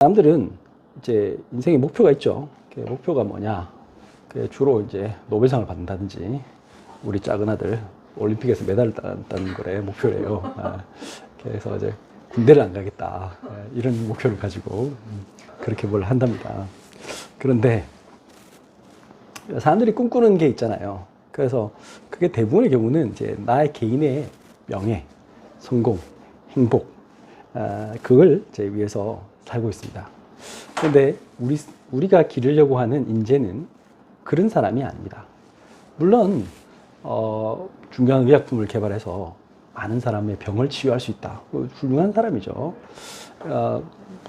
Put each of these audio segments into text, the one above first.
사람들은 이제 인생의 목표가 있죠. 그 목표가 뭐냐? 주로 이제 노벨상을 받는다든지, 우리 작은 아들 올림픽에서 메달을 따는 거래 목표래요. 그래서 이제 군대를 안 가겠다, 이런 목표를 가지고 그렇게 뭘 한답니다. 그런데 사람들이 꿈꾸는 게 있잖아요. 그래서 그게 대부분의 경우는 이제 나의 개인의 명예, 성공, 행복, 그걸 이제 위해서 살고 있습니다. 그런데 우리가 기르려고 하는 인재는 그런 사람이 아닙니다. 물론 중요한 의약품을 개발해서 많은 사람의 병을 치유할 수 있다, 훌륭한 사람이죠.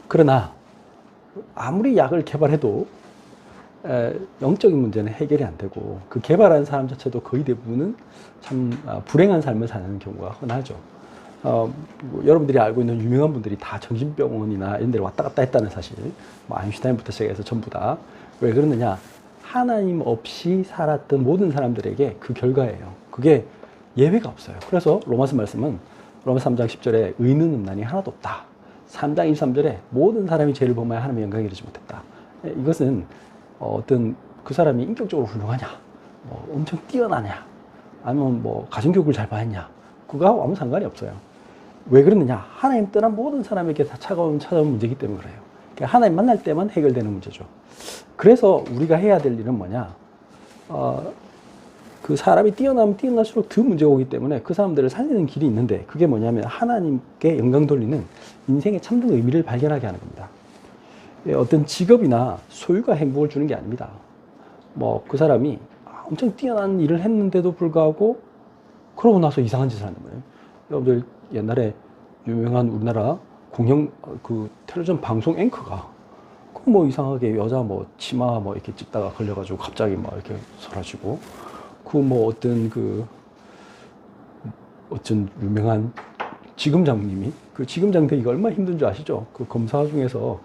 그러나 아무리 약을 개발해도 영적인 문제는 해결이 안 되고, 그 개발한 사람 자체도 거의 대부분은 참 불행한 삶을 사는 경우가 흔하죠. 여러분들이 알고 있는 유명한 분들이 다 정신병원이나 이런 데를 왔다 갔다 했다는 사실, 아인슈타인부터 시작해서 전부 다. 왜 그러느냐? 하나님 없이 살았던 모든 사람들에게 그 결과예요. 그게 예외가 없어요. 그래서 로마서 말씀은 로마서 3장 10절에 의는 음란이 하나도 없다. 3장 23절에 모든 사람이 죄를 범하여 하나님의 영광에 이르지 못했다. 이것은 어떤 그 사람이 인격적으로 훌륭하냐, 엄청 뛰어나냐, 아니면 가정교육을 잘 받았냐, 그거하고 아무 상관이 없어요. 왜 그러느냐? 하나님 떠난 모든 사람에게 다 찾아온 문제이기 때문에 그래요. 그러니까 하나님 만날 때만 해결되는 문제죠. 그래서 우리가 해야 될 일은 뭐냐? 그 사람이 뛰어나면 뛰어날수록 더 문제가 오기 때문에 그 사람들을 살리는 길이 있는데, 그게 뭐냐면 하나님께 영광 돌리는 인생의 참된 의미를 발견하게 하는 겁니다. 어떤 직업이나 소유가 행복을 주는 게 아닙니다. 그 사람이 엄청 뛰어난 일을 했는데도 불구하고 그러고 나서 이상한 짓을 하는 거예요. 여러분들 옛날에 유명한 우리나라 텔레비전 방송 앵커가 이상하게 여자 치마 이렇게 찍다가 걸려가지고 갑자기 이렇게 사라지고, 어떤 유명한 지검장님이, 그 지검장 되기가 얼마나 힘든 줄 아시죠? 그 검사 중에서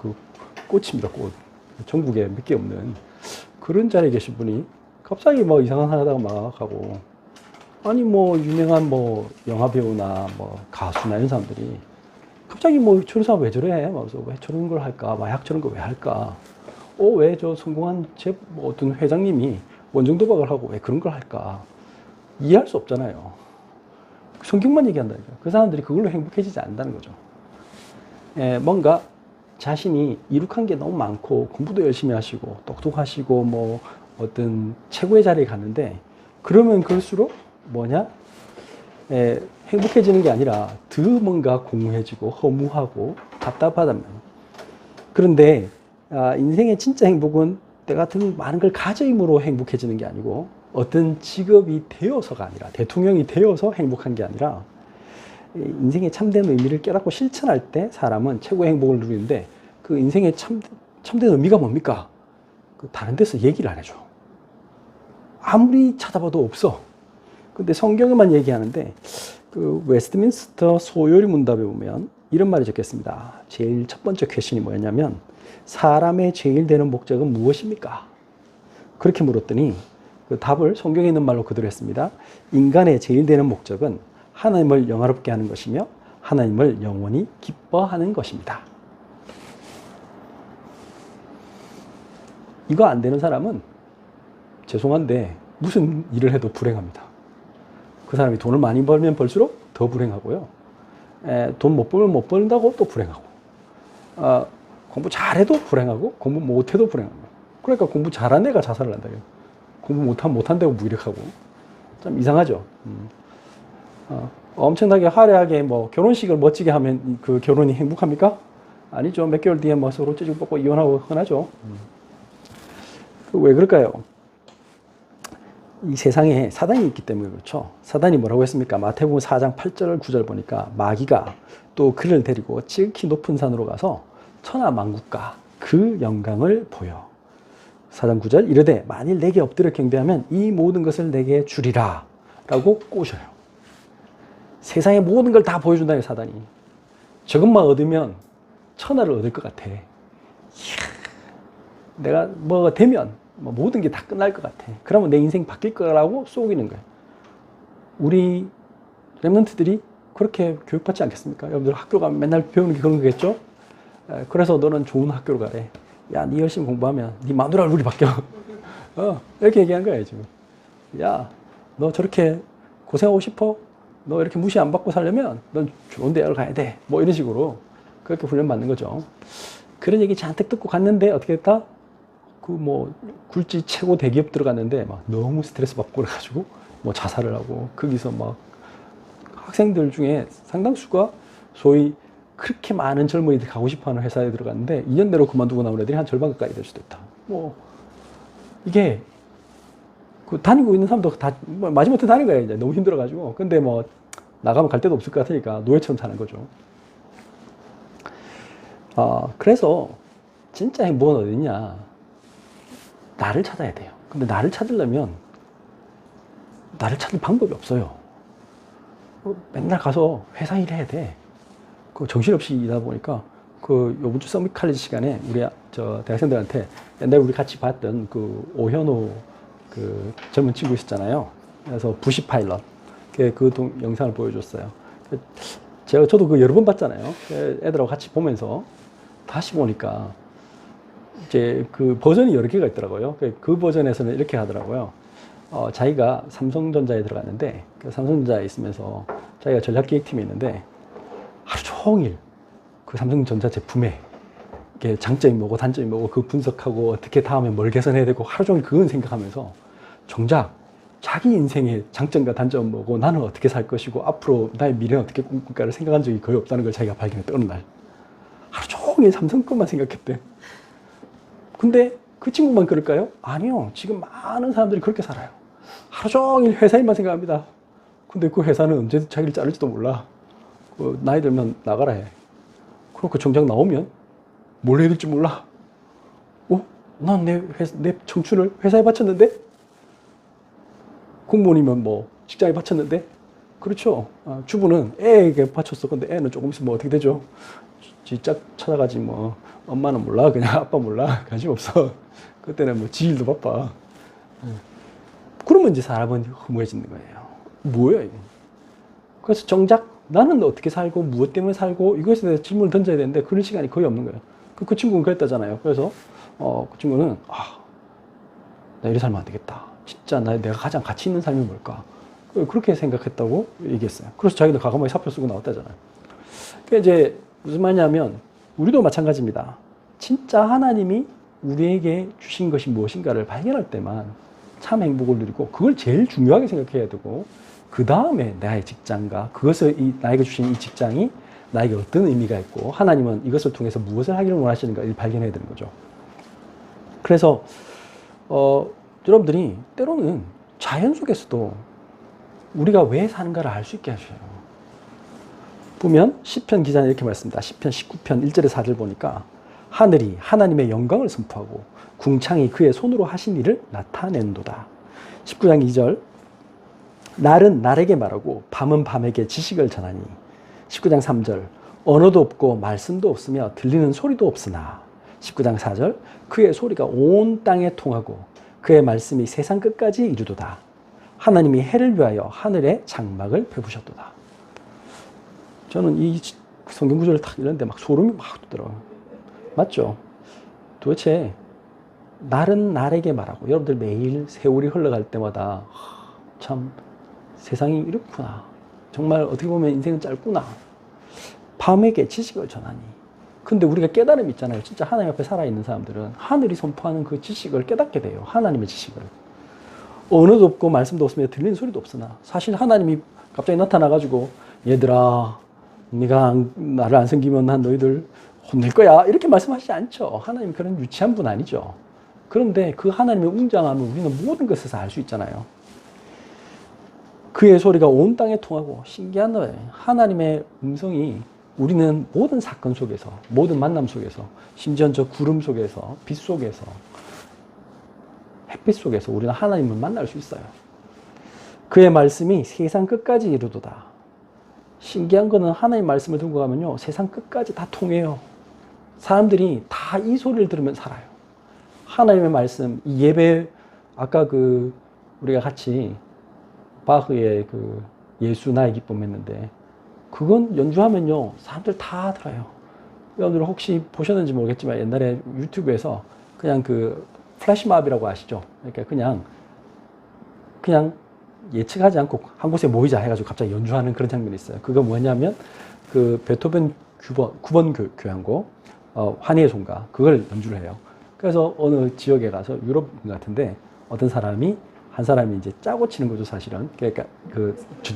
꽃입니다, 꽃. 전국에 몇 개 없는 그런 자리에 계신 분이 갑자기 이상한 하다가 막 하고, 아니 유명한 영화 배우나 가수나 이런 사람들이 갑자기 저런 사람 왜 저래? 그래서 왜 저런 걸 할까? 마약 저런 거 왜 할까? 왜 저 성공한 어떤 회장님이 원정 도박을 하고 왜 그런 걸 할까? 이해할 수 없잖아요. 성경만 얘기한다니까. 그 사람들이 그걸로 행복해지지 않는다는 거죠. 뭔가 자신이 이룩한 게 너무 많고 공부도 열심히 하시고 똑똑하시고 어떤 최고의 자리에 갔는데, 그러면 그럴수록 행복해지는 게 아니라 더 뭔가 공허해지고 허무하고 답답하단 말이에요. 그런데 인생의 진짜 행복은 내가 더 많은 걸 가짐으로 행복해지는 게 아니고, 어떤 직업이 되어서가 아니라, 대통령이 되어서 행복한 게 아니라, 인생의 참된 의미를 깨닫고 실천할 때 사람은 최고의 행복을 누리는데, 그 인생의 참된 의미가 뭡니까? 다른 데서 얘기를 안 해줘. 아무리 찾아봐도 없어. 근데 성경에만 얘기하는데, 그 웨스트민스터 소요리 문답에 보면 이런 말이 적혔습니다. 제일 첫 번째 퀘션이 뭐였냐면, 사람의 제일 되는 목적은 무엇입니까? 그렇게 물었더니 그 답을 성경에 있는 말로 그대로 했습니다. 인간의 제일 되는 목적은 하나님을 영화롭게 하는 것이며 하나님을 영원히 기뻐하는 것입니다. 이거 안 되는 사람은 죄송한데 무슨 일을 해도 불행합니다. 그 사람이 돈을 많이 벌면 벌수록 더 불행하고요. 돈 못 벌면 못 벌다고 또 불행하고, 공부 잘해도 불행하고 공부 못해도 불행하고. 그러니까 공부 잘한 애가 자살을 한다고요. 공부 못한다고 무기력하고. 참 이상하죠. 엄청나게 화려하게 결혼식을 멋지게 하면 그 결혼이 행복합니까? 아니죠. 몇 개월 뒤에 서로 찌직 뽑고 이혼하고 흔하죠. 왜 그럴까요? 이 세상에 사단이 있기 때문에 그렇죠. 사단이 뭐라고 했습니까? 마태복음 4장 8절 9절 보니까 마귀가 또 그를 데리고 지극히 높은 산으로 가서 천하만국과 그 영광을 보여. 4장 9절 이르되 만일 내게 엎드려 경배하면 이 모든 것을 내게 주리라 라고 꼬셔요. 세상의 모든 걸 다 보여준다는 사단이. 저것만 얻으면 천하를 얻을 것 같아. 이야, 내가 뭐가 되면 모든 게 다 끝날 것 같아. 그러면 내 인생 바뀔 거라고 속이는 거예요. 우리 랩런트들이 그렇게 교육받지 않겠습니까? 여러분들 학교 가면 맨날 배우는 게 그런 거겠죠? 그래서 너는 좋은 학교로 가래. 야, 네 열심히 공부하면 네 마누라 얼굴이 바뀌어. 이렇게 얘기한 거예요, 지금. 야, 너 저렇게 고생하고 싶어? 너 이렇게 무시 안 받고 살려면 넌 좋은 대학을 가야 돼. 뭐 이런 식으로 그렇게 훈련받는 거죠. 그런 얘기 잔뜩 듣고 갔는데 어떻게 됐다? 그 뭐 굴지 최고 대기업 들어갔는데 막 너무 스트레스 받고 그래가지고 뭐 자살을 하고 거기서 막 학생들 중에 상당수가 소위 그렇게 많은 젊은이들이 가고 싶어하는 회사에 들어갔는데 2년 내로 그만두고 나온 애들이 한 절반 가까이 될 수도 있다. 뭐 이게 그 다니고 있는 사람도 다 마지못해 다닌 거예요. 이제 너무 힘들어가지고. 근데 뭐 나가면 갈 데도 없을 것 같으니까 노예처럼 사는 거죠. 그래서 진짜 행복은 어디냐? 나를 찾아야 돼요. 근데 나를 찾으려면 나를 찾을 방법이 없어요. 맨날 가서 회사 일해야 돼. 그 정신없이 일하다 보니까 그 요번 주 서밋 칼리지 시간에 우리 저 대학생들한테 옛날에 우리 같이 봤던 그 오현호 그 젊은 친구 있었잖아요. 그래서 부시 파일럿 그 영상을 보여줬어요. 저도 그 여러 번 봤잖아요. 애들하고 같이 보면서 다시 보니까 이제 그 버전이 여러 개가 있더라고요. 그 버전에서는 이렇게 하더라고요. 자기가 삼성전자에 들어갔는데 그 삼성전자에 있으면서 자기가 전략기획팀에 있는데 하루 종일 그 삼성전자 제품에 장점이 뭐고 단점이 뭐고 그 분석하고 어떻게 다음에 뭘 개선해야 되고 하루 종일 그건 생각하면서 정작 자기 인생의 장점과 단점은 뭐고 나는 어떻게 살 것이고 앞으로 나의 미래는 어떻게 꿈꿀까를 생각한 적이 거의 없다는 걸 자기가 발견했던 어느 날 하루 종일 삼성 것만 생각했대. 근데 그 친구만 그럴까요? 아니요. 지금 많은 사람들이 그렇게 살아요. 하루 종일 회사 일만 생각합니다. 근데 그 회사는 언제 자기를 자를지도 몰라. 나이 들면 나가라 해. 그렇고 정작 나오면 뭘 해야 될지 몰라. 난 내 청춘을 회사에 바쳤는데? 공무원이면 뭐 직장에 바쳤는데? 그렇죠. 주부는 애에게 바쳤어. 근데 애는 조금 있으면 뭐 어떻게 되죠? 쥐짝 찾아가지 뭐. 엄마는 몰라. 그냥 아빠 몰라. 관심 없어. 그때는 뭐 지일도 바빠. 그러면 이제 사람은 허무해지는 거예요. 뭐야 이게. 그래서 정작 나는 어떻게 살고 무엇 때문에 살고 이것에 대해서 질문을 던져야 되는데 그런 시간이 거의 없는 거예요. 그 친구는 그랬다잖아요. 그래서 그 친구는 나 이래 살면 안 되겠다. 진짜 내가 가장 가치 있는 삶이 뭘까? 그렇게 생각했다고 얘기했어요. 그래서 자기도 과감하게 사표 쓰고 나왔다잖아요. 그러니까 이제 무슨 말이냐면 우리도 마찬가지입니다. 진짜 하나님이 우리에게 주신 것이 무엇인가를 발견할 때만 참 행복을 누리고 그걸 제일 중요하게 생각해야 되고 그 다음에 나의 직장과 그것을 나에게 주신 이 직장이 나에게 어떤 의미가 있고 하나님은 이것을 통해서 무엇을 하기를 원하시는가를 발견해야 되는 거죠. 그래서 여러분들이 때로는 자연 속에서도 우리가 왜 사는가를 알 수 있게 하셔요. 보면 시편 기자는 이렇게 말씀합니다. 시편 19편 1절에서 4절 보니까 하늘이 하나님의 영광을 선포하고 궁창이 그의 손으로 하신 일을 나타낸도다. 19장 2절 날은 날에게 말하고 밤은 밤에게 지식을 전하니 19장 3절 언어도 없고 말씀도 없으며 들리는 소리도 없으나 19장 4절 그의 소리가 온 땅에 통하고 그의 말씀이 세상 끝까지 이르도다. 하나님이 해를 위하여 하늘에 장막을 베푸셨도다. 저는 이 성경 구절을 딱 읽는데 막 소름이 막 돋더라고요. 맞죠? 도대체 날은 날에게 말하고 여러분들 매일 세월이 흘러갈 때마다 참 세상이 이렇구나. 정말 어떻게 보면 인생은 짧구나. 밤에게 지식을 전하니. 근데 우리가 깨달음이 있잖아요. 진짜 하나님 앞에 살아있는 사람들은 하늘이 선포하는 그 지식을 깨닫게 돼요. 하나님의 지식을. 언어도 없고 말씀도 없으며 들리는 소리도 없으나 사실 하나님이 갑자기 나타나가지고 얘들아 네가 나를 안 섬기면 난 너희들 혼낼 거야 이렇게 말씀하시지 않죠. 하나님 그런 유치한 분 아니죠. 그런데 그 하나님의 웅장함을 우리는 모든 것에서 알 수 있잖아요. 그의 소리가 온 땅에 통하고 신기한 거예요. 하나님의 음성이 우리는 모든 사건 속에서 모든 만남 속에서 심지어 저 구름 속에서 빛 속에서 햇빛 속에서 우리는 하나님을 만날 수 있어요. 그의 말씀이 세상 끝까지 이르도다. 신기한 거는 하나님 말씀을 들고 가면요 세상 끝까지 다 통해요. 사람들이 다 이 소리를 들으면 살아요. 하나님의 말씀, 이 예배 아까 우리가 같이 바흐의 예수 나의 기쁨 했는데 그건 연주하면요 사람들 다 들어요. 여러분들 혹시 보셨는지 모르겠지만 옛날에 유튜브에서 그냥 그 플래시몹이라고 아시죠? 그러니까 그냥 예측하지 않고 한 곳에 모이자 해가지고 갑자기 연주하는 그런 장면이 있어요. 그거 뭐냐면 그 베토벤 9번 교향곡 환희의 송가 그걸 연주를 해요. 그래서 어느 지역에 가서 유럽 같은데 어떤 사람이 한 사람이 이제 짜고 치는 거죠, 사실은. 그러니까 그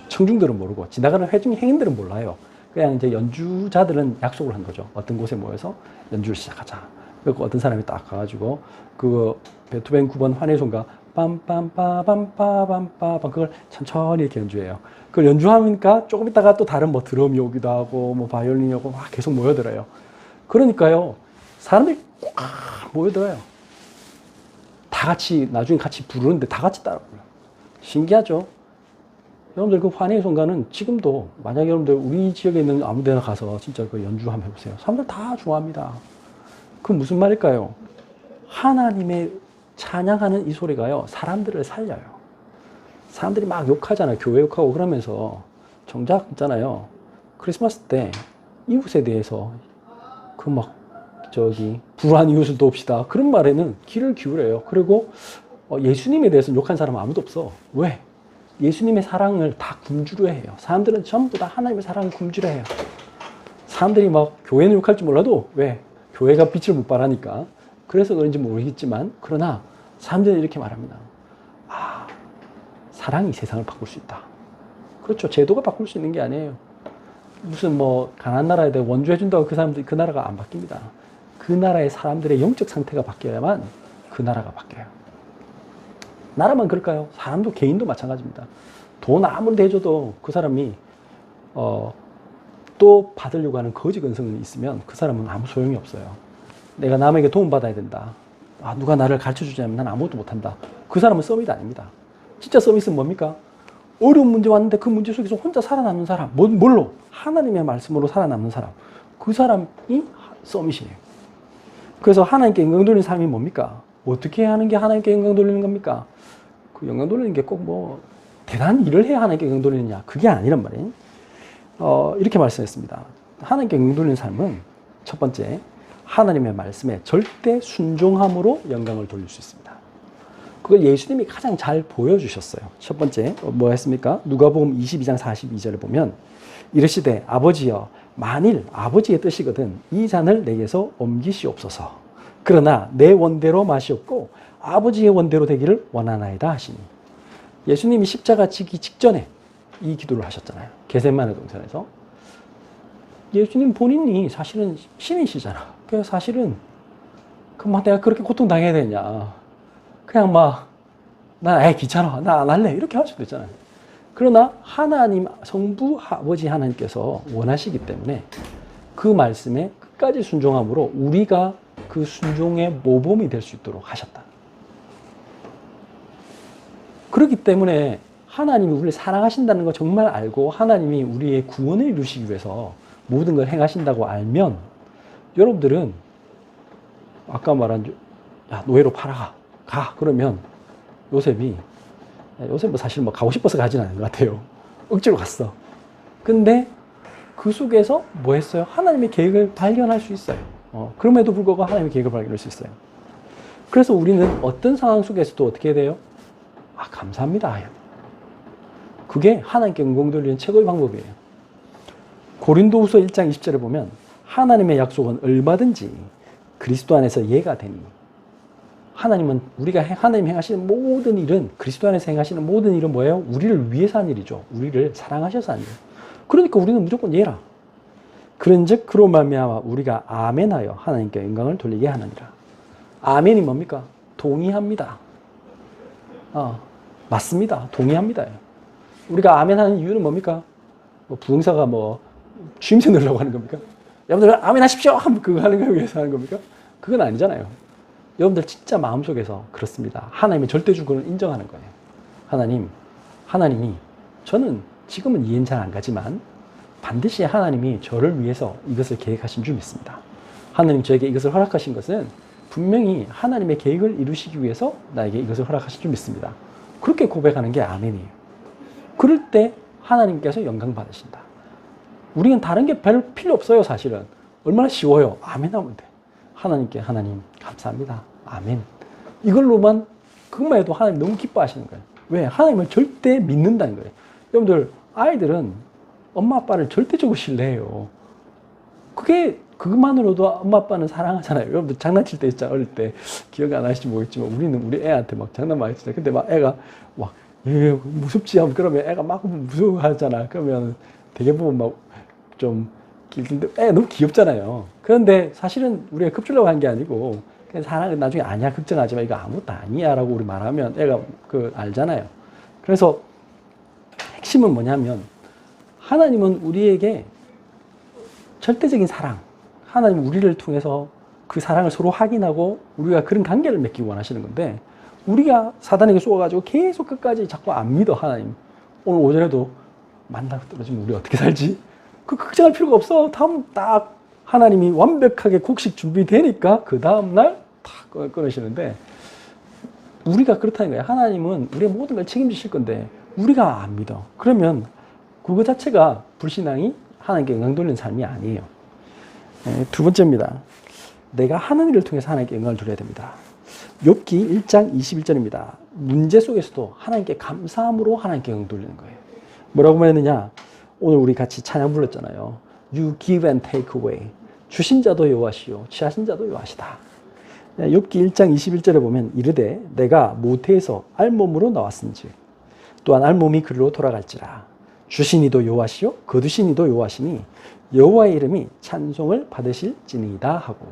청중들은 모르고 지나가는 행인들은 몰라요. 그냥 이제 연주자들은 약속을 한 거죠. 어떤 곳에 모여서 연주를 시작하자. 그리고 어떤 사람이 딱 가가지고 그 베토벤 9번 환희의 송가 빰빰빠밤빠밤빠밤 그걸 천천히 이렇게 연주해요. 그걸 연주하니까 조금 있다가 또 다른 뭐 드럼이 오기도 하고 뭐 바이올린이 오고 막 계속 모여들어요. 그러니까요, 사람들이 꽉 모여들어요. 다 같이 나중에 같이 부르는데 다 같이 따라 불러요. 신기하죠? 여러분들 그 환희의 송가는 지금도 만약에 여러분들 우리 지역에 있는 아무 데나 가서 진짜 그 연주 한번 해보세요. 사람들 다 좋아합니다. 그 무슨 말일까요? 하나님의 찬양하는 이 소리가요, 사람들을 살려요. 사람들이 막 욕하잖아요. 교회 욕하고 그러면서 정작 있잖아요. 크리스마스 때 이웃에 대해서 그 막 불우한 이웃을 돕시다. 그런 말에는 귀를 기울여요. 그리고 예수님에 대해서 욕한 사람은 아무도 없어. 왜? 예수님의 사랑을 다 굶주려 해요. 사람들은 전부 다 하나님의 사랑을 굶주려 해요. 사람들이 막 교회는 욕할 줄 몰라도 왜? 교회가 빛을 못 발하니까. 그래서 그런지 모르겠지만 그러나 사람들은 이렇게 말합니다. 아, 사랑이 세상을 바꿀 수 있다. 그렇죠. 제도가 바꿀 수 있는 게 아니에요. 무슨 뭐 가난한 나라에 대해 원조해준다고 그 나라가 안 바뀝니다. 그 나라의 사람들의 영적 상태가 바뀌어야만 그 나라가 바뀌어요. 나라만 그럴까요? 사람도 개인도 마찬가지입니다. 돈 아무리 대줘도 그 사람이 또 받으려고 하는 거지 근성이 있으면 그 사람은 아무 소용이 없어요. 내가 남에게 도움받아야 된다. 누가 나를 가르쳐주지 않으면 난 아무것도 못한다. 그 사람은 서밋 아닙니다. 진짜 서밋은 뭡니까? 어려운 문제 왔는데 그 문제 속에서 혼자 살아남는 사람. 뭘로? 하나님의 말씀으로 살아남는 사람. 그 사람이 서밋이에요. 그래서 하나님께 영광 돌리는 삶이 뭡니까? 어떻게 하는 게 하나님께 영광 돌리는 겁니까? 그 영광 돌리는 게 꼭 뭐 대단한 일을 해야 하나님께 영광 돌리느냐? 그게 아니란 말이에요. 이렇게 말씀했습니다. 하나님께 영광 돌리는 삶은 첫 번째, 하나님의 말씀에 절대 순종함으로 영광을 돌릴 수 있습니다. 그걸 예수님이 가장 잘 보여주셨어요. 첫 번째, 뭐 했습니까? 누가복음 22장 42절에 보면 이르시되 아버지여 만일 아버지의 뜻이거든 이 잔을 내게서 옮기시옵소서. 그러나 내 원대로 마시옵고 아버지의 원대로 되기를 원하나이다 하시니. 예수님이 십자가 지기 직전에 이 기도를 하셨잖아요. 겟세마네 동산에서. 예수님 본인이 사실은 신이시잖아. 그래서 사실은 내가 그렇게 고통당해야 되냐. 그냥 나 귀찮아. 나 안 할래. 이렇게 할 수도 있잖아요. 그러나 하나님, 성부 아버지 하나님께서 원하시기 때문에 그 말씀에 끝까지 순종함으로 우리가 그 순종의 모범이 될 수 있도록 하셨다. 그렇기 때문에 하나님이 우리를 사랑하신다는 걸 정말 알고 하나님이 우리의 구원을 이루시기 위해서 모든 걸 행하신다고 알면 여러분들은 아까 말한 노예로 팔아가. 그러면 요셉은 사실 가고 싶어서 가진 않은 것 같아요. 억지로 갔어. 근데 그 속에서 뭐 했어요? 하나님의 계획을 발견할 수 있어요. 그럼에도 불구하고 하나님의 계획을 발견할 수 있어요. 그래서 우리는 어떤 상황 속에서도 어떻게 해야 돼요? 감사합니다. 그게 하나님께 영광 돌리는 최고의 방법이에요. 고린도후서 1장 20절에 보면 하나님의 약속은 얼마든지 그리스도 안에서 예가 되니. 하나님은 하나님 행하시는 모든 일은 그리스도 안에서 행하시는 모든 일은 뭐예요? 우리를 위해서 한 일이죠. 우리를 사랑하셔서 한 일. 그러니까 우리는 무조건 예라. 그런즉 그로 말미암아 우리가 아멘하여 하나님께 영광을 돌리게 하느니라. 아멘이 뭡니까? 동의합니다. 맞습니다. 동의합니다. 우리가 아멘하는 이유는 뭡니까? 부흥사가 주임새 넣으려고 하는 겁니까? 여러분들 아멘 하십시오! 그거 하는 거 위해서 하는 겁니까? 그건 아니잖아요. 여러분들 진짜 마음속에서 그렇습니다. 하나님의 절대 주권을 인정하는 거예요. 하나님이 저는 지금은 이해는 잘 안 가지만 반드시 하나님이 저를 위해서 이것을 계획하신 줄 믿습니다. 하나님 저에게 이것을 허락하신 것은 분명히 하나님의 계획을 이루시기 위해서 나에게 이것을 허락하신 줄 믿습니다. 그렇게 고백하는 게 아멘이에요. 그럴 때 하나님께서 영광 받으신다. 우리는 다른 게 별 필요 없어요, 사실은. 얼마나 쉬워요. 아멘 하면 돼. 하나님께 하나님 감사합니다. 아멘. 이걸로만 그것만 해도 하나님 너무 기뻐하시는 거예요. 왜? 하나님을 절대 믿는다는 거예요. 여러분들 아이들은 엄마 아빠를 절대적으로 신뢰해요. 그것만으로도 엄마 아빠는 사랑하잖아요. 여러분들 장난칠 때 있잖아요. 어릴 때 기억 안 나실지 모르겠지만 우리는 우리 애한테 막 장난 많이 치잖아요. 근데 막 애가 막 무섭지 하면 그러면 애가 막 무서워하잖아. 그러면 되게 보면 막 좀 길던데 애 너무 귀엽잖아요. 그런데 사실은 우리가 겁주려고 한 게 아니고 그냥 사랑은 나중에 아니야 걱정하지 마 이거 아무것도 아니야라고 우리 말하면 애가 알잖아요. 그래서 핵심은 뭐냐면 하나님은 우리에게 절대적인 사랑, 하나님 우리를 통해서 그 사랑을 서로 확인하고 우리가 그런 관계를 맺기 원하시는 건데 우리가 사단에게 쏘아가지고 계속 끝까지 자꾸 안 믿어 하나님. 오늘 오전에도 만나고 떨어지면 우리 어떻게 살지? 그 걱정할 필요가 없어. 다음 딱 하나님이 완벽하게 곡식 준비되니까 그 다음날 탁 끊으시는데 우리가 그렇다는 거예요. 하나님은 우리의 모든 걸 책임지실 건데 우리가 안 믿어. 그러면 그거 자체가 불신앙이 하나님께 영광 돌리는 삶이 아니에요. 두 번째입니다. 내가 하는 일을 통해서 하나님께 영광을 돌려야 됩니다. 욥기 1장 21절입니다. 문제 속에서도 하나님께 감사함으로 하나님께 영광 돌리는 거예요. 뭐라고 말했느냐? 오늘 우리 같이 찬양 불렀잖아요. You give and take away. 주신 자도 여호와시요 취하신 자도 여호와시다. 욥기 1장 21절에 보면 이르되 내가 모태에서 알몸으로 나왔은즉 또한 알몸이 그리로 돌아갈지라. 주신 이도 여호와시요 거두신 이도 여호와시니 여호와의 이름이 찬송을 받으실지니이다 하고.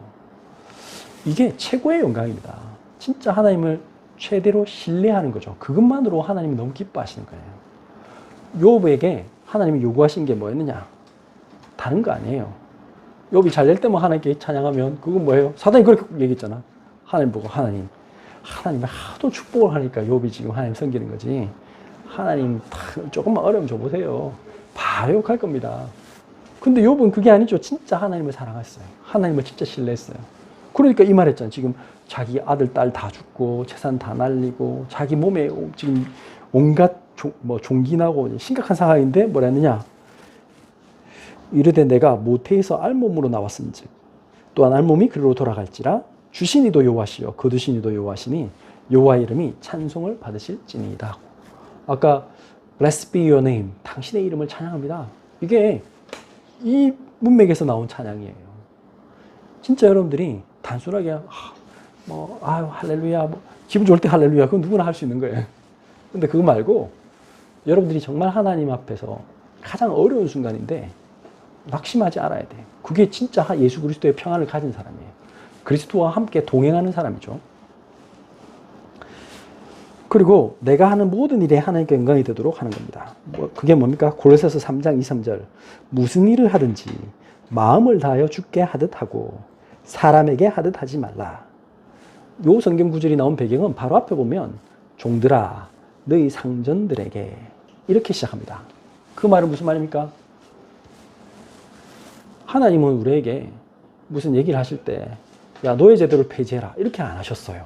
이게 최고의 영광입니다. 진짜 하나님을 최대로 신뢰하는 거죠. 그것만으로 하나님이 너무 기뻐하시는 거예요. 욥에게 하나님이 요구하신 게 뭐였느냐? 다른 거 아니에요. 욥이 잘 될 때만 하나님께 찬양하면 그건 뭐예요? 사단이 그렇게 얘기했잖아. 하나님 보고 하나님이 하도 축복을 하니까 욥이 지금 하나님 섬기는 거지. 하나님 조금만 어려움 줘보세요. 바로 욕할 겁니다. 근데 욥은 그게 아니죠. 진짜 하나님을 사랑했어요. 하나님을 진짜 신뢰했어요. 그러니까 이 말했잖아요. 지금 자기 아들, 딸 다 죽고 재산 다 날리고 자기 몸에 지금 온갖 종기 나고 심각한 상황인데 뭐라 했느냐? 이르되 내가 모태에서 알몸으로 나왔은즉 또한 알몸이 그리로 돌아갈지라. 주신 이도 여호와시요 거두신 이도 여호와시니 여호와의 이름이 찬송을 받으실지니이다. 아까 Blessed be your name, 당신의 이름을 찬양합니다. 이게 이 문맥에서 나온 찬양이에요. 진짜 여러분들이 단순하게 할렐루야, 기분 좋을 때 할렐루야, 그건 누구나 할 수 있는 거예요. 근데 그거 말고 여러분들이 정말 하나님 앞에서 가장 어려운 순간인데 낙심하지 않아야 돼. 그게 진짜 예수 그리스도의 평안을 가진 사람이에요. 그리스도와 함께 동행하는 사람이죠. 그리고 내가 하는 모든 일에 하나님께 영광이 되도록 하는 겁니다. 그게 뭡니까? 골로새서 3장 2, 3절. 무슨 일을 하든지 마음을 다하여 주께 하듯 하고 사람에게 하듯 하지 말라. 요 성경 구절이 나온 배경은 바로 앞에 보면 종들아 너희 상전들에게 이렇게 시작합니다. 그 말은 무슨 말입니까? 하나님은 우리에게 무슨 얘기를 하실 때 야 노예 제도를 폐지해라 이렇게 안 하셨어요.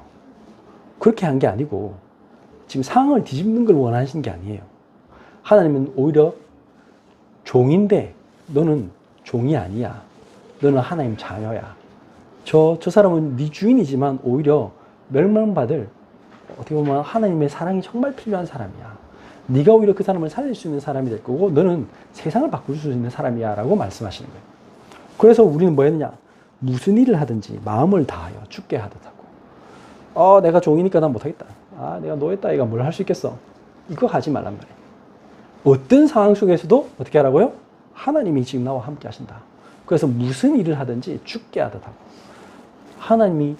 그렇게 한 게 아니고 지금 상황을 뒤집는 걸 원하시는 게 아니에요. 하나님은 오히려 종인데 너는 종이 아니야. 너는 하나님 자녀야. 저 사람은 네 주인이지만 오히려 멸망받을 어떻게 보면 하나님의 사랑이 정말 필요한 사람이야. 네가 오히려 그 사람을 살릴 수 있는 사람이 될 거고 너는 세상을 바꿀 수 있는 사람이야 라고 말씀하시는 거예요. 그래서 우리는 뭐 했느냐? 무슨 일을 하든지 마음을 다하여 주께 하듯 하고 내가 종이니까 난 못하겠다. 내가 노예다 이가 뭘 할 수 있겠어. 이거 하지 말란 말이에요. 어떤 상황 속에서도 어떻게 하라고요? 하나님이 지금 나와 함께 하신다. 그래서 무슨 일을 하든지 주께 하듯 하고. 하나님이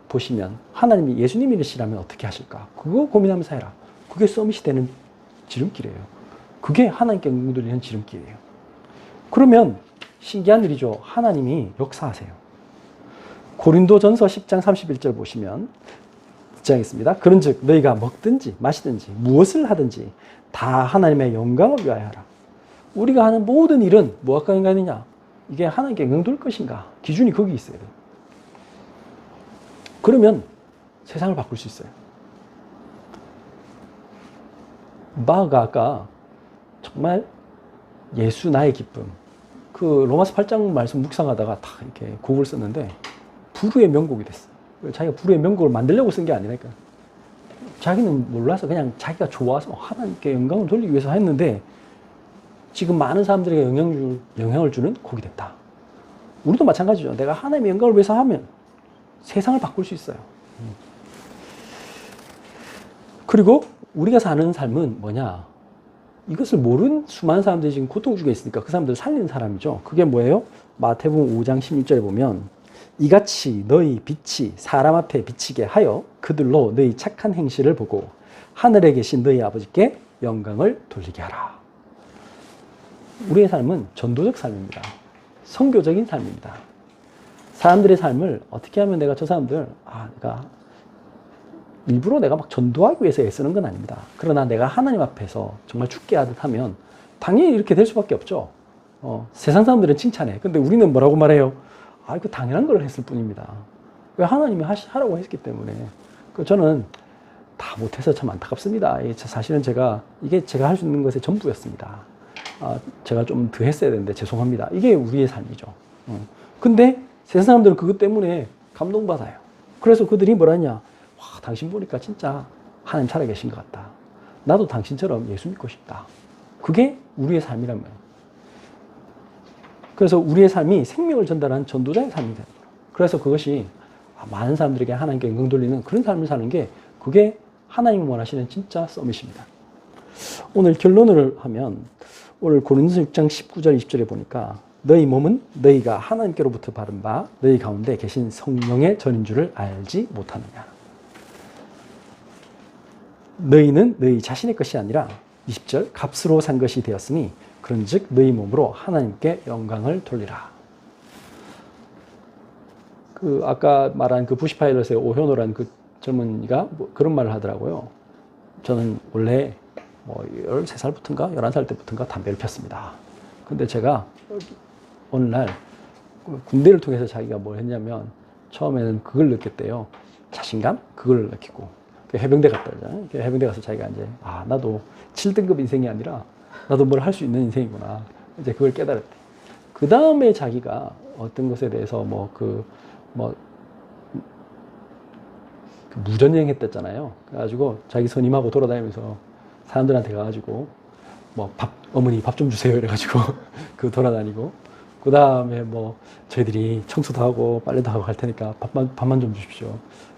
보시면 하나님이 예수님 이시라면 어떻게 하실까? 그거 고민하면서 해라. 그게 서밋이 되는 지름길이에요. 그게 하나님께 영광 돌리는 지름길이에요. 그러면 신기한 일이죠. 하나님이 역사하세요. 고린도전서 10장 31절 보시면 입장했습니다. 그런즉 너희가 먹든지 마시든지 무엇을 하든지 다 하나님의 영광을 위하여 하라. 우리가 하는 모든 일은 무엇과 연관이냐? 이게 하나님께 영광 돌 것인가? 기준이 거기 있어야 돼요. 그러면 세상을 바꿀 수 있어요. 바흐가 아까 정말 예수 나의 기쁨, 그 로마서 8장 말씀 묵상하다가 딱 이렇게 곡을 썼는데 불후의 명곡이 됐어. 자기가 불후의 명곡을 만들려고 쓴 게 아니라니까. 자기는 몰라서 그냥 자기가 좋아서 하나님께 영광을 돌리기 위해서 했는데 지금 많은 사람들에게 영향을 주는 곡이 됐다. 우리도 마찬가지죠. 내가 하나님의 영광을 위해서 하면 세상을 바꿀 수 있어요. 그리고 우리가 사는 삶은 뭐냐? 이것을 모르는 수많은 사람들이 지금 고통 중에 있으니까 그 사람들을 살리는 사람이죠. 그게 뭐예요? 마태복음 5장 16절에 보면 이같이 너희 빛이 사람 앞에 비치게 하여 그들로 너희 착한 행실을 보고 하늘에 계신 너희 아버지께 영광을 돌리게 하라. 우리의 삶은 전도적 삶입니다. 선교적인 삶입니다. 사람들의 삶을 어떻게 하면 내가 저 사람들, 내가 일부러 내가 막 전도하기 위해서 애쓰는 건 아닙니다. 그러나 내가 하나님 앞에서 정말 죽게 하듯 하면 당연히 이렇게 될 수밖에 없죠. 세상 사람들은 칭찬해. 근데 우리는 뭐라고 말해요? 이거 당연한 걸 했을 뿐입니다. 왜 하나님이 하라고 했기 때문에. 저는 다 못해서 참 안타깝습니다. 사실은 이게 제가 할 수 있는 것의 전부였습니다. 제가 좀 더 했어야 되는데 죄송합니다. 이게 우리의 삶이죠. 근데 세상 사람들은 그것 때문에 감동받아요. 그래서 그들이 뭐라냐? 와, 당신 보니까 진짜 하나님 살아계신 것 같다. 나도 당신처럼 예수 믿고 싶다. 그게 우리의 삶이란 말이에요. 그래서 우리의 삶이 생명을 전달하는 전도자의 삶이 됩니다. 그래서 그것이 많은 사람들에게 하나님께 영광 돌리는 그런 삶을 사는 게 그게 하나님이 원하시는 진짜 서밋입니다. 오늘 결론을 하면 오늘 고린도서 6장 19절 20절에 보니까 너희 몸은 너희가 하나님께로부터 받은 바 너희 가운데 계신 성령의 전인 줄을 알지 못하느냐. 너희는 너희 자신의 것이 아니라 20절 값으로 산 것이 되었으니 그런즉 너희 몸으로 하나님께 영광을 돌리라. 아까 말한 그 부시파일럿의 오현호라는 그 젊은이가 그런 말을 하더라고요. 저는 원래 13살부터인가 11살 때부터인가 담배를 폈습니다. 근데 제가 어느 날 군대를 통해서 자기가 뭘 했냐면 처음에는 그걸 느꼈대요. 자신감? 그걸 느끼고 해병대 갔다 오잖아요. 해병대 가서 자기가 이제 나도 7등급 인생이 아니라 나도 뭘 할 수 있는 인생이구나. 이제 그걸 깨달았대. 그 다음에 자기가 어떤 것에 대해서 무전여행 했댔잖아요. 그래가지고 자기 선임하고 돌아다니면서 사람들한테 가가지고 어머니 밥 좀 주세요 이래가지고 돌아다니고 그 다음에 저희들이 청소도 하고 빨래도 하고 갈 테니까 밥만 좀 주십시오.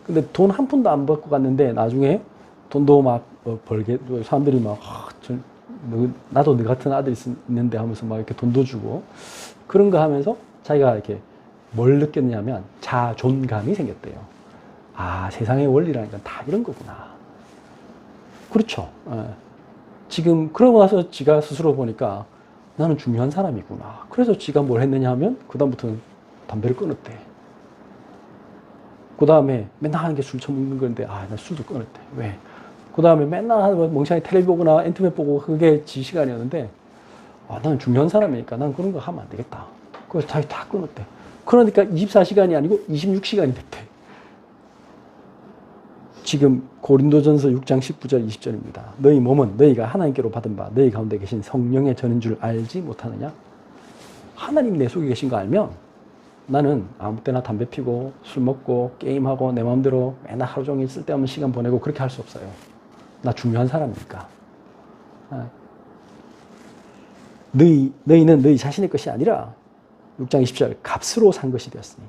근데 돈 한 푼도 안 받고 갔는데 나중에 돈도 막 벌게 사람들이 나도 너 같은 아들이 있는데 하면서 막 이렇게 돈도 주고 그런 거 하면서 자기가 이렇게 뭘 느꼈냐면 자존감이 생겼대요. 세상의 원리라는 건 다 이런 거구나. 그렇죠. 지금 그러고 나서 지가 스스로 보니까 나는 중요한 사람이구나. 그래서 지가 뭘 했느냐 하면 그다음부터는 담배를 끊었대. 그 다음에 맨날 하는 게 술 처먹는 건데 나 술도 끊었대. 왜? 그 다음에 맨날 하는 멍청이 텔레비 보거나 인터넷 보고 그게 지 시간이었는데 나는 중요한 사람이니까 난 그런 거 하면 안 되겠다. 그래서 자기 다 끊었대. 그러니까 24시간이 아니고 26시간이 됐대. 지금 고린도전서 6장 19절 20절입니다. 너희 몸은 너희가 하나님께로 받은 바 너희 가운데 계신 성령의 전인 줄 알지 못하느냐? 하나님이 내 속에 계신 거 알면 나는 아무 때나 담배 피고 술 먹고 게임하고 내 마음대로 맨날 하루 종일 쓸데없는 시간 보내고 그렇게 할 수 없어요. 나 중요한 사람이니까. 너희는 너희 자신의 것이 아니라 6장 20절 값으로 산 것이 되었으니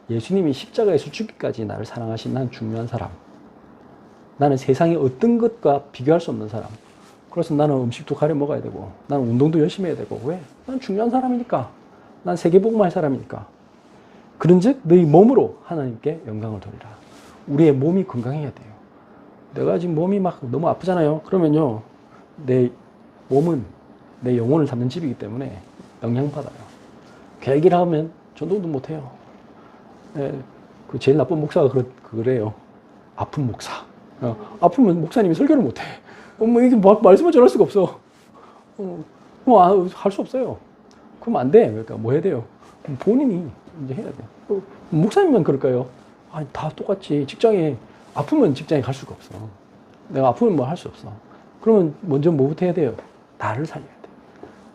예수님이 십자가에서 죽기까지 나를 사랑하신 난 중요한 사람. 나는 세상의 어떤 것과 비교할 수 없는 사람. 그래서 나는 음식도 가려 먹어야 되고 나는 운동도 열심히 해야 되고 왜? 난 중요한 사람이니까. 난 세계복음할 사람이니까. 그런즉 너희 몸으로 하나님께 영광을 돌리라. 우리의 몸이 건강해야 돼요. 내가 지금 몸이 막 너무 아프잖아요. 그러면요 내 몸은 내 영혼을 담는 집이기 때문에 영향받아요. 계획을 하면 전도도 못해요. 그 제일 나쁜 목사가 그래요. 아픈 목사. 아프면 목사님이 설교를 못해. 이게 말씀을 전할 수가 없어. 할 수 없어요. 그럼 안 돼. 그러니까 뭐 해야 돼요? 본인이 이제 해야 돼요. 목사님만 그럴까요? 다 똑같지. 직장에 아프면 직장에 갈 수가 없어. 내가 아프면 뭐 할 수 없어. 그러면 먼저 뭐부터 해야 돼요? 나를 살려야 돼.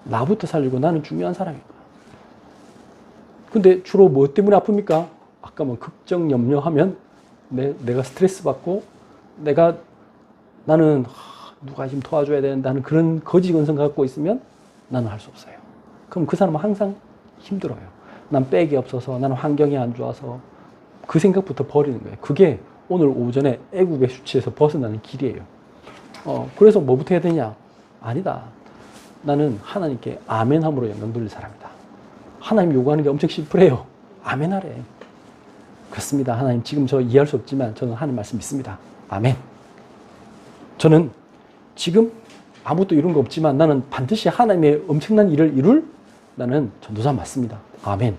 나부터 살리고 나는 중요한 사람이야. 근데 주로 뭐 때문에 아픕니까? 아까 뭐 걱정, 염려하면 내가 스트레스 받고 나는 누가 지금 도와줘야 된다는 그런 거짓 근성 갖고 있으면 나는 할 수 없어요. 그럼 그 사람은 항상 힘들어요. 난 백이 없어서, 나는 환경이 안 좋아서 그 생각부터 버리는 거예요. 그게 오늘 오전에 애국의 수치에서 벗어나는 길이에요. 그래서 뭐부터 해야 되냐? 아니다. 나는 하나님께 아멘함으로 영광 돌릴 사람이다. 하나님 요구하는 게 엄청 심플해요. 아멘하래. 그렇습니다. 하나님 지금 저 이해할 수 없지만 저는 하나님 말씀 믿습니다. 아멘. 저는 지금 아무것도 이룬 거 없지만 나는 반드시 하나님의 엄청난 일을 이룰 나는 전도사 맞습니다. 아멘.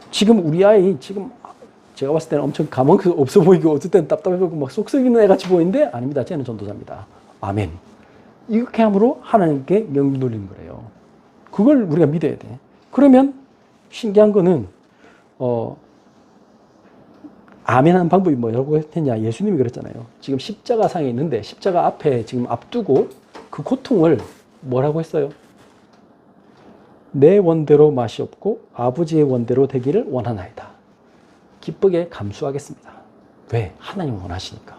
지금 우리 아이 지금 제가 봤을 때는 엄청 감흥 없어 보이고 어떨 때는 답답해 보이고 막 속 썩이는 애 같이 보이는데 아닙니다. 쟤는 전도사입니다. 아멘. 이렇게 함으로 하나님께 영광 돌리는 거래요. 그걸 우리가 믿어야 돼. 그러면 신기한 거는 아멘하는 방법이 뭐라고 했냐? 예수님이 그랬잖아요. 지금 십자가상에 있는데 십자가 앞에 지금 앞두고 그 고통을 뭐라고 했어요? 내 원대로 맛이 없고 아버지의 원대로 되기를 원하나이다. 기쁘게 감수하겠습니다. 왜? 하나님 원하시니까.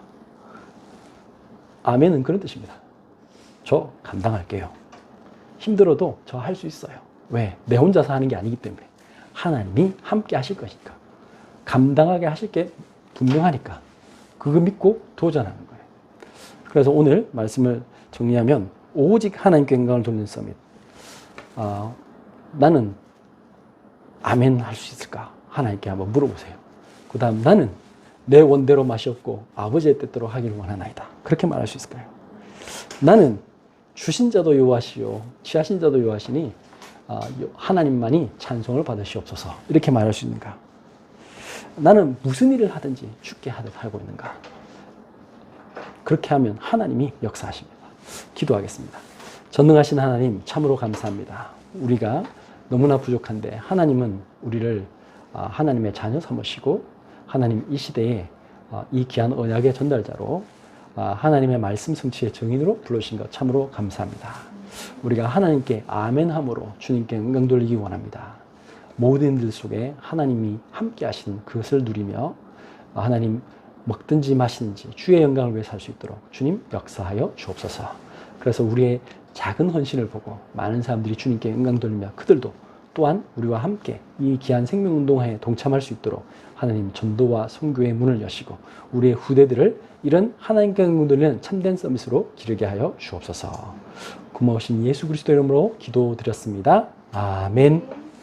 아멘은 그런 뜻입니다. 저 감당할게요. 힘들어도 저 할 수 있어요. 왜? 내 혼자서 하는 게 아니기 때문에. 하나님이 함께 하실 것이니까. 감당하게 하실 게 분명하니까. 그거 믿고 도전하는 거예요. 그래서 오늘 말씀을 정리하면 오직 하나님께 영광을 돌리는 서밋. 나는 아멘 할 수 있을까? 하나님께 한번 물어보세요. 그 다음 나는 내 원대로 맛이 없고 아버지의 뜻대로 하기를 원하나이다. 그렇게 말할 수 있을까요? 나는 주신 자도 여호와시요 취하신 자도 여호와시니 하나님만이 찬송을 받으시옵소서. 이렇게 말할 수 있는가? 나는 무슨 일을 하든지 죽게 하듯 하고 있는가? 그렇게 하면 하나님이 역사하십니다. 기도하겠습니다. 전능하신 하나님 참으로 감사합니다. 우리가 너무나 부족한데 하나님은 우리를 하나님의 자녀 삼으시고 하나님 이 시대에 이 귀한 언약의 전달자로 하나님의 말씀 성취의 증인으로 불러주신 것 참으로 감사합니다. 우리가 하나님께 아멘함으로 주님께 영광 돌리기 원합니다. 모든 일 속에 하나님이 함께 하시는 그것을 누리며 하나님 먹든지 마시든지 주의 영광을 위해 살 수 있도록 주님 역사하여 주옵소서. 그래서 우리의 작은 헌신을 보고 많은 사람들이 주님께 영광 돌리며 그들도 또한 우리와 함께 이 귀한 생명운동회에 동참할 수 있도록 하나님 전도와 선교의 문을 여시고 우리의 후대들을 이런 하나님께 영광 돌리는 참된 서밋으로 기르게 하여 주옵소서. 고마우신 예수 그리스도 이름으로 기도드렸습니다. 아멘.